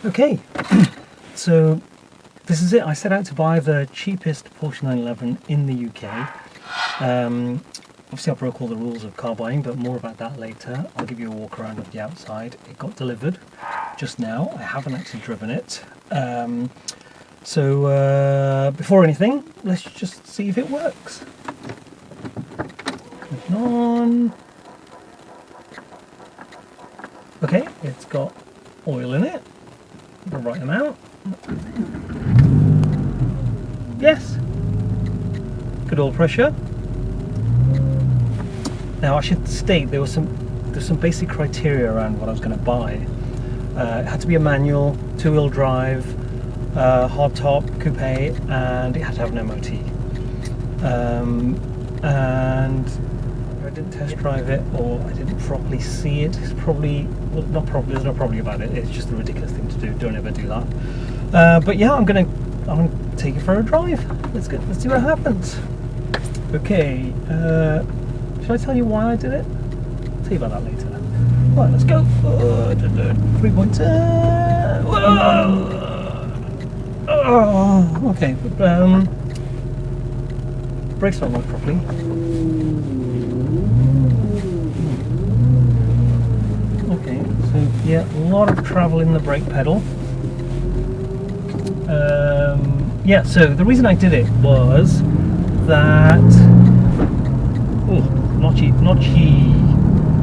Okay, so this is it. I set out to buy the cheapest Porsche 911 in the UK. Obviously I broke all the rules of car buying, but more about that later. I'll give you a walk around of the outside. It got delivered just now. I haven't actually driven it. So before anything, let's just see if it works. Clicking on. Okay, it's got oil in it. The right amount. Yes. Good oil pressure. Now I should state there's some basic criteria around what I was going to buy. It had to be a manual, 2-wheel drive, hardtop, coupe, and it had to have an MOT. And I didn't test drive it, or I didn't properly see it. It's probably, well, not probably, there's no probably about it. It's just a ridiculous thing to do. Don't ever do that. But yeah, I'm gonna take it for a drive. Let's see what happens. Okay. Should I tell you why I did it? I'll tell you about that later. Right, let's go. 3.10. Whoa. Okay. Brakes don't work properly. Okay, so yeah, a lot of travel in the brake pedal. Yeah, so the reason I did it was that notchy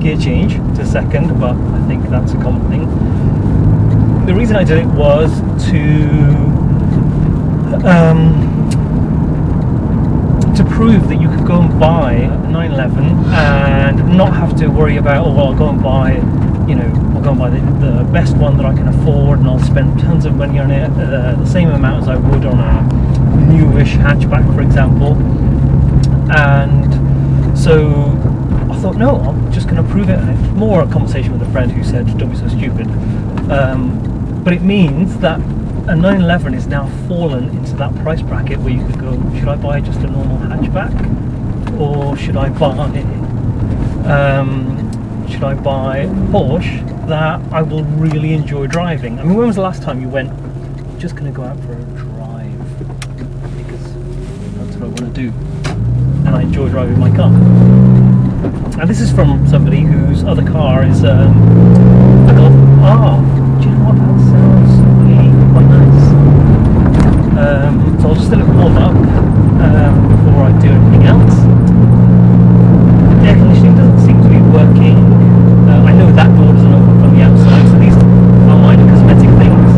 gear change to second, but I think that's a common thing. The reason I did it was to prove that you could go and buy a 911 and not have to worry about, oh well, I'll go and buy, I'll go and buy the best one that I can afford, and I'll spend tons of money on it, the same amount as I would on a newish hatchback, for example. And so I thought, no, I'm just going to prove it. And it's more a conversation with a friend who said, don't be so stupid. But it means that a 911 is now fallen into that price bracket where you could go, should I buy just a normal hatchback, or should I buy a Porsche that I will really enjoy driving? I mean, when was the last time you went, I'm just going to go out for a drive because that's what I want to do, and I enjoy driving my car? And this is from somebody whose other car is a Golf. Do you know what, that sounds really quite nice. So I'll just let it warm up before I do anything else. The air conditioning doesn't seem to be working. I know that door doesn't open from the outside, so these are minor cosmetic things.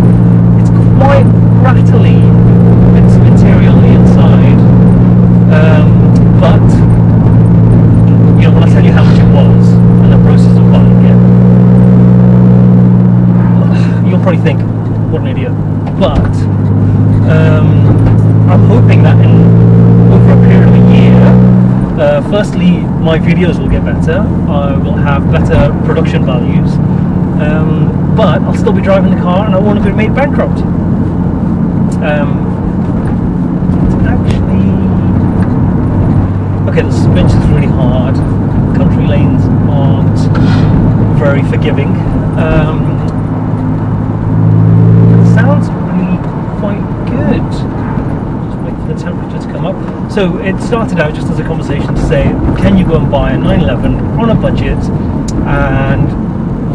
It's quite rattly, bits of interior on the inside, but when I tell you how much it was and the process of buying it, you'll probably think, what an idiot. But I'm hoping that over a period of a year, firstly, my videos will get better. I will have better production values, but I'll still be driving the car, and I won't have been made bankrupt. Okay, the suspension's really hard. Country lanes aren't very forgiving. It sounds really quite good. Just wait for the temperature to come up. So it started out just as a conversation to say, can you go and buy a 911 on a budget and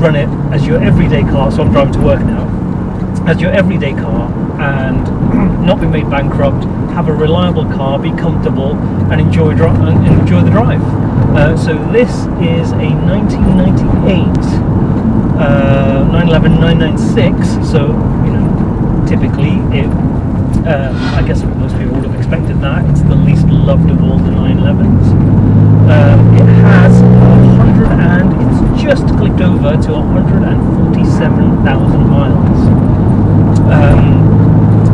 run it as your everyday car? So I'm driving to work now. As your everyday car, and not be made bankrupt, have a reliable car, be comfortable, and enjoy the drive. So this is a 1998 911 996. So typically it, I guess most people would have expected that. It's the least loved of all the 911s. It has it's just clicked over to 147,000 miles.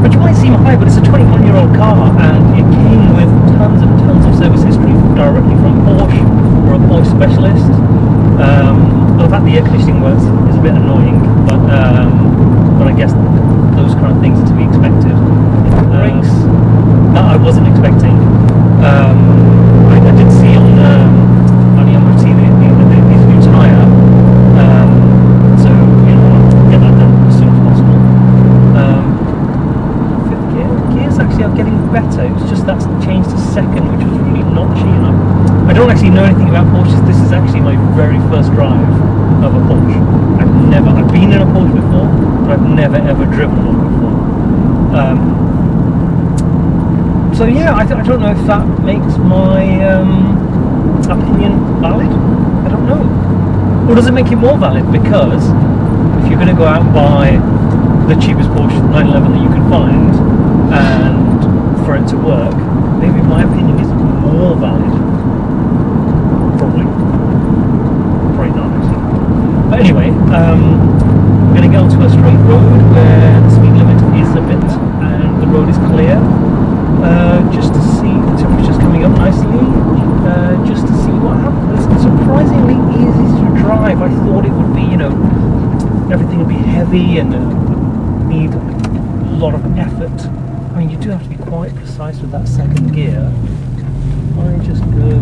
Which might seem high, but it's a 21-year-old car, and it came with tons and tons of service history directly from Porsche or a Porsche specialist. The fact the air conditioning works is a bit annoying, but I guess those kind of things are to be expected. Brakes that I wasn't expecting. I did see on the MOT these new tyre, so I'll get that done as soon as possible. never ever driven one before. So yeah, I don't know if that makes my opinion valid. I don't know. Or does it make it more valid? Because if you're going to go out and buy the cheapest Porsche 911 that you can find, and for it to work, maybe my opinion is more valid. Probably not actually. But anyway, we're going to get onto a straight road where the speed limit is a bit and the road is clear. Just to see the temperature's coming up nicely. Just to see what happens. It's surprisingly easy to drive. I thought it would be, everything would be heavy and need a lot of effort. I mean, you do have to be quite precise with that second gear. I just go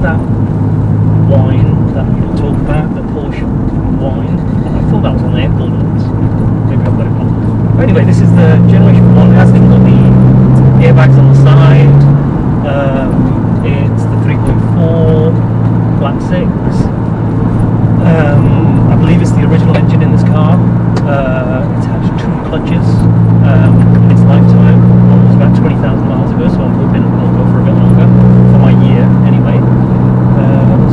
that whine that people talk about, the Porsche whine. I thought that was on the airport ones. Maybe I've got it wrong. But anyway, this is the Generation 1. It has got the airbags on the side. It's the 3.4 flat 6. I believe it's the original engine in this car. It's had 2 clutches in its lifetime. One was about 20,000 miles ago, so I'm hoping it will go for a bit longer, for my year anyway.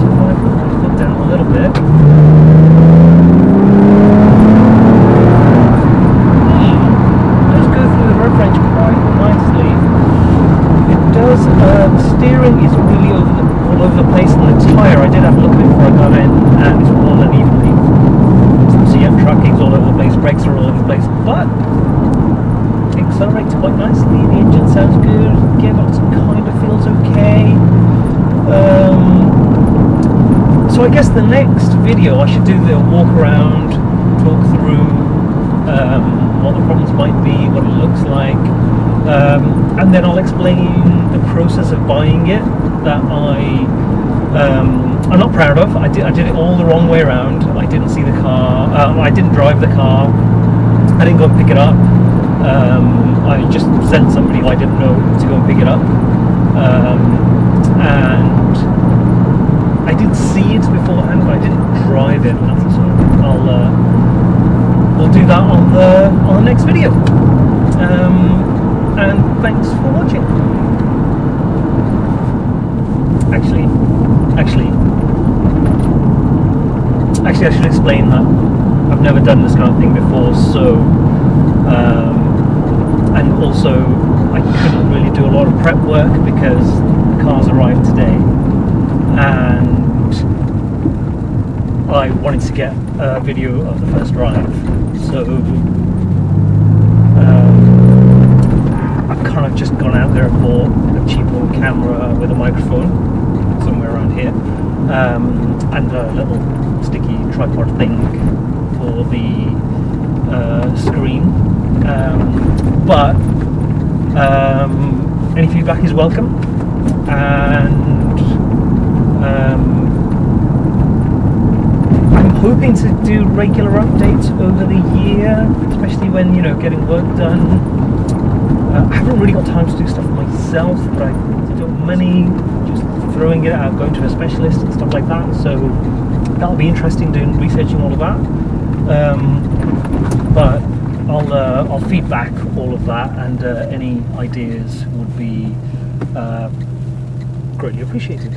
So if I put my foot down a little bit. Does go through the road range quite nicely. It does. The steering is really all over the place, and the tyre, I did have a look at it before I got in, and it's worn unevenly. So yeah, tracking's all over the place, brakes are all over the place, but it accelerates quite nicely. The engine sounds good. Gearbox kind of feels okay. So I guess the next video I should do the walk around, talk through what the problems might be, what it looks like, and then I'll explain the process of buying it that I'm not proud of. I did it all the wrong way around. I didn't see the car. I didn't drive the car. I didn't go and pick it up. I just sent somebody who I didn't know to go and pick it up. And I did see it beforehand, but I didn't drive it. So we'll do that on the next video. And thanks for watching. Actually, I should explain that I've never done this kind of thing before, so and also I couldn't really do a lot of prep work because the cars arrived today, and I wanted to get a video of the first drive, so I've kind of just gone out there and bought a cheap little camera with a microphone somewhere around here, and a little sticky tripod thing for the screen, but any feedback is welcome, and I'm hoping to do regular updates over the year, especially when getting work done. I haven't really got time to do stuff myself, but I don't money just throwing it out, going to a specialist and stuff like that, so that'll be interesting, doing researching all of that. But I'll feedback all of that, and any ideas would be greatly appreciated.